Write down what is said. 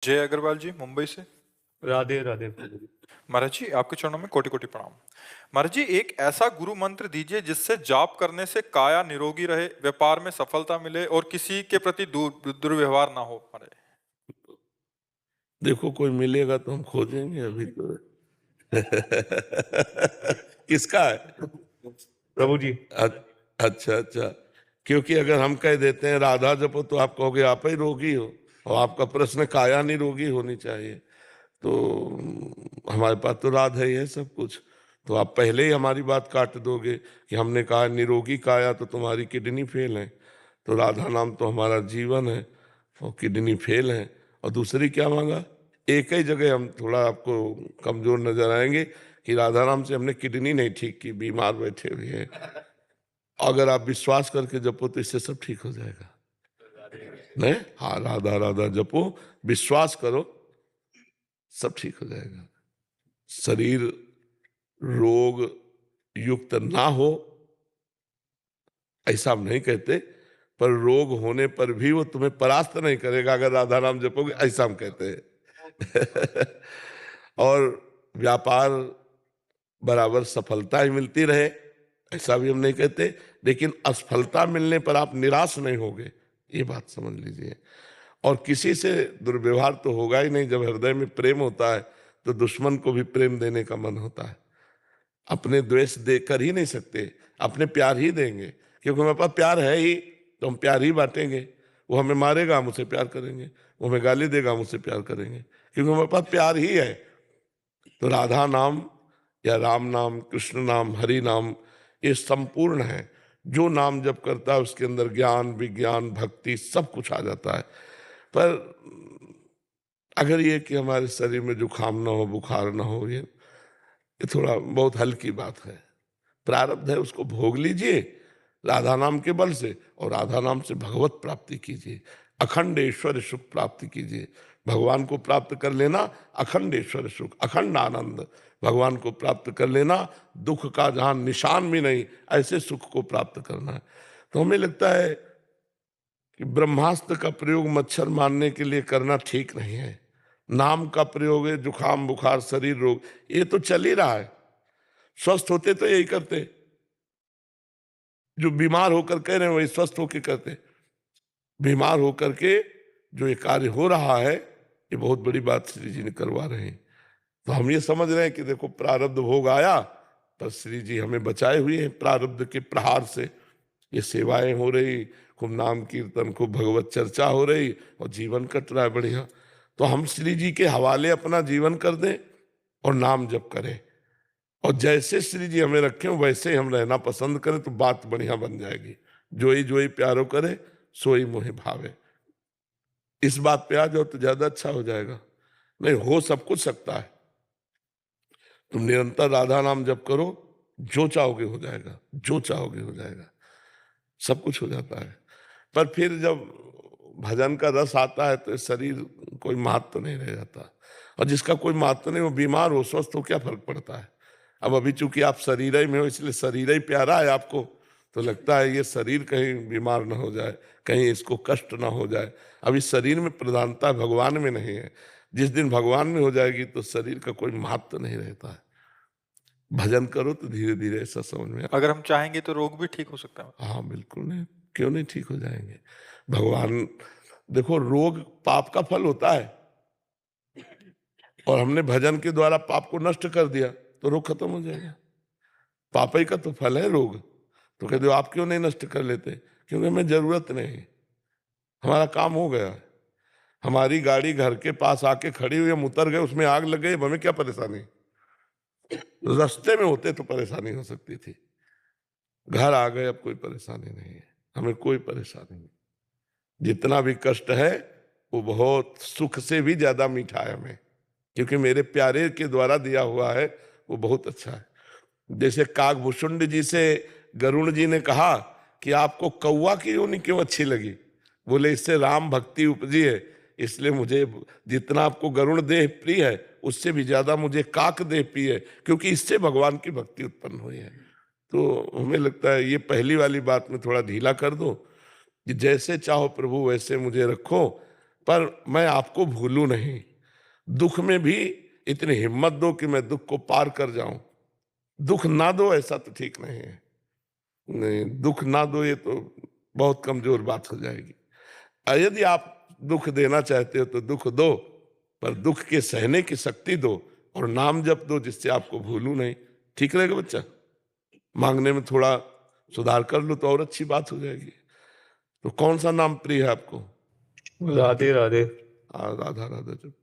जय अग्रवाल जी, मुंबई से। राधे राधे। महाराज जी, आपके चरणों में कोटि कोटि प्रणाम। महाराज जी, एक ऐसा गुरु मंत्र दीजिए जिससे जाप करने से काया निरोगी रहे, व्यापार में सफलता मिले और किसी के प्रति दुर्व्यवहार ना हो। महाराज देखो कोई मिलेगा तो हम खोजेंगे अभी तो। किसका है? प्रभु जी। अच्छा अच्छा। क्योंकि अगर हम कह देते हैं राधा जपो तो आप कहोगे आप ही रोगी हो, और आपका प्रश्न काया निरोगी होनी चाहिए। तो हमारे पास तो राधा ही है सब कुछ। तो आप पहले ही हमारी बात काट दोगे कि हमने कहा निरोगी काया तो तुम्हारी किडनी फेल है। तो राधा नाम तो हमारा जीवन है और किडनी फेल है। और दूसरी क्या मांगा? एक ही जगह हम थोड़ा आपको कमजोर नजर आएंगे कि राधा नाम से हमने किडनी नहीं ठीक की, बीमार बैठे हुए हैं। अगर आप विश्वास करके जपो तो इससे सब ठीक हो जाएगा। नहीं, हाँ, राधा राधा जपो, विश्वास करो, सब ठीक हो जाएगा। शरीर रोग युक्त ना हो ऐसा हम नहीं कहते, पर रोग होने पर भी वो तुम्हें परास्त नहीं करेगा अगर राधा नाम जपोगे, ऐसा हम कहते हैं। और व्यापार बराबर सफलता ही मिलती रहे ऐसा भी हम नहीं कहते, लेकिन असफलता मिलने पर आप निराश नहीं होगे, ये बात समझ लीजिए। और किसी से दुर्व्यवहार तो होगा ही नहीं। जब हृदय में प्रेम होता है तो दुश्मन को भी प्रेम देने का मन होता है। अपने द्वेष दे कर ही नहीं सकते, अपने प्यार ही देंगे, क्योंकि हमारे पास प्यार है ही, तो हम प्यार ही बांटेंगे। वो हमें मारेगा, हम उसे प्यार करेंगे। वो हमें गाली देगा, हम उसे प्यार करेंगे, क्योंकि हमारे पास प्यार ही है। तो राधा नाम या राम नाम, कृष्ण नाम, हरि नाम, ये संपूर्ण है। जो नाम जप करता है उसके अंदर ज्ञान, विज्ञान, भक्ति सब कुछ आ जाता है। पर अगर ये कि हमारे शरीर में जुकाम ना हो, बुखार ना हो, ये थोड़ा बहुत हल्की बात है। प्रारब्ध है, उसको भोग लीजिए राधा नाम के बल से, और राधा नाम से भगवत प्राप्ति कीजिए, अखंड ऐश्वर्य सुख प्राप्ति कीजिए। भगवान को प्राप्त कर लेना, अखंड ऐश्वर्य सुख, अखंड आनंद, भगवान को प्राप्त कर लेना, दुख का जहां निशान भी नहीं, ऐसे सुख को प्राप्त करना है। तो हमें लगता है कि ब्रह्मास्त्र का प्रयोग मच्छर मारने के लिए करना ठीक नहीं है। नाम का प्रयोग है जुकाम, बुखार, शरीर रोग, ये तो चल ही रहा है। स्वस्थ होते तो यही करते, जो बीमार होकर कह रहे हैं वही स्वस्थ होकर करते। बीमार होकर के जो ये कार्य हो रहा है, ये बहुत बड़ी बात श्री जी ने करवा रहे हैं। तो हम ये समझ रहे हैं कि देखो प्रारब्ध भोग आया, पर श्री जी हमें बचाए हुए हैं प्रारब्ध के प्रहार से। ये सेवाएं हो रही, खूब नाम कीर्तन, खूब भगवत चर्चा हो रही, और जीवन कट रहा है बढ़िया। तो हम श्री जी के हवाले अपना जीवन कर दें और नाम जप करें, और जैसे श्री जी हमें रखें वैसे ही हम रहना पसंद करें, तो बात बढ़िया बन जाएगी। जो ही प्यारो करे सोई मोहि भावे। इस बात पे आ जाओ तो ज्यादा अच्छा हो जाएगा। नहीं, हो सब कुछ सकता है। तुम निरंतर राधा नाम जप करो, जो चाहोगे हो जाएगा, जो चाहोगे हो जाएगा, सब कुछ हो जाता है। पर फिर जब भजन का रस आता है तो शरीर कोई महत्व नहीं रह जाता। और जिसका कोई महत्व नहीं, वो बीमार हो स्वस्थ हो, क्या फर्क पड़ता है। अब अभी चूंकि आप शरीर ही में हो, इसलिए शरीर ही प्यारा है आपको, तो लगता है ये शरीर कहीं बीमार ना हो जाए, कहीं इसको कष्ट ना हो जाए। अब इस शरीर में प्रधानता भगवान में नहीं है। जिस दिन भगवान में हो जाएगी तो शरीर का कोई महत्व नहीं रहता है। भजन करो तो धीरे धीरे ऐसा समझ में अगर हम चाहेंगे तो रोग भी ठीक हो सकता है। हाँ बिल्कुल नहीं, क्यों नहीं ठीक हो जाएंगे। भगवान, देखो रोग पाप का फल होता है, और हमने भजन के द्वारा पाप को नष्ट कर दिया तो रोग खत्म हो जाएगा। पाप ही का तो फल है रोग। तो कहते हो आप क्यों नहीं नष्ट कर लेते? क्योंकि हमें जरूरत नहीं, हमारा काम हो गया। हमारी गाड़ी घर के पास आके खड़ी हुई, हम उतर गए, उसमें आग लग गई, अब हमें क्या परेशानी? रास्ते में होते तो परेशानी हो सकती थी, घर आ गए अब कोई परेशानी नहीं है, हमें कोई परेशानी नहीं। जितना भी कष्ट है वो बहुत सुख से भी ज्यादा मीठा है हमें, क्योंकि मेरे प्यारे के द्वारा दिया हुआ है, वो बहुत अच्छा है। जैसे काकभूषुंड जी से गरुण जी ने कहा कि आपको कौवा की योनि क्यों अच्छी लगी? बोले इससे राम भक्ति उपजी है, इसलिए मुझे जितना आपको गरुण देह प्रिय है उससे भी ज्यादा मुझे काक देह प्रिय है, क्योंकि इससे भगवान की भक्ति उत्पन्न हुई है। तो हमें लगता है ये पहली वाली बात में थोड़ा ढीला कर दो कि जैसे चाहो प्रभु वैसे मुझे रखो, पर मैं आपको भूलूं नहीं। दुख में भी इतनी हिम्मत दो कि मैं दुख को पार कर जाऊं। दुख ना दो ऐसा तो ठीक नहीं है। नहीं, दुख ना दो ये तो बहुत कमजोर बात हो जाएगी। यदि आप दुख देना चाहते हो तो दुख दो, पर दुख के सहने की शक्ति दो और नाम जप दो जिससे आपको भूलूं नहीं। ठीक रहेगा बच्चा? मांगने में थोड़ा सुधार कर लो तो और अच्छी बात हो जाएगी। तो कौन सा नाम प्रिय है आपको? राधे राधे। राधा राधा जप।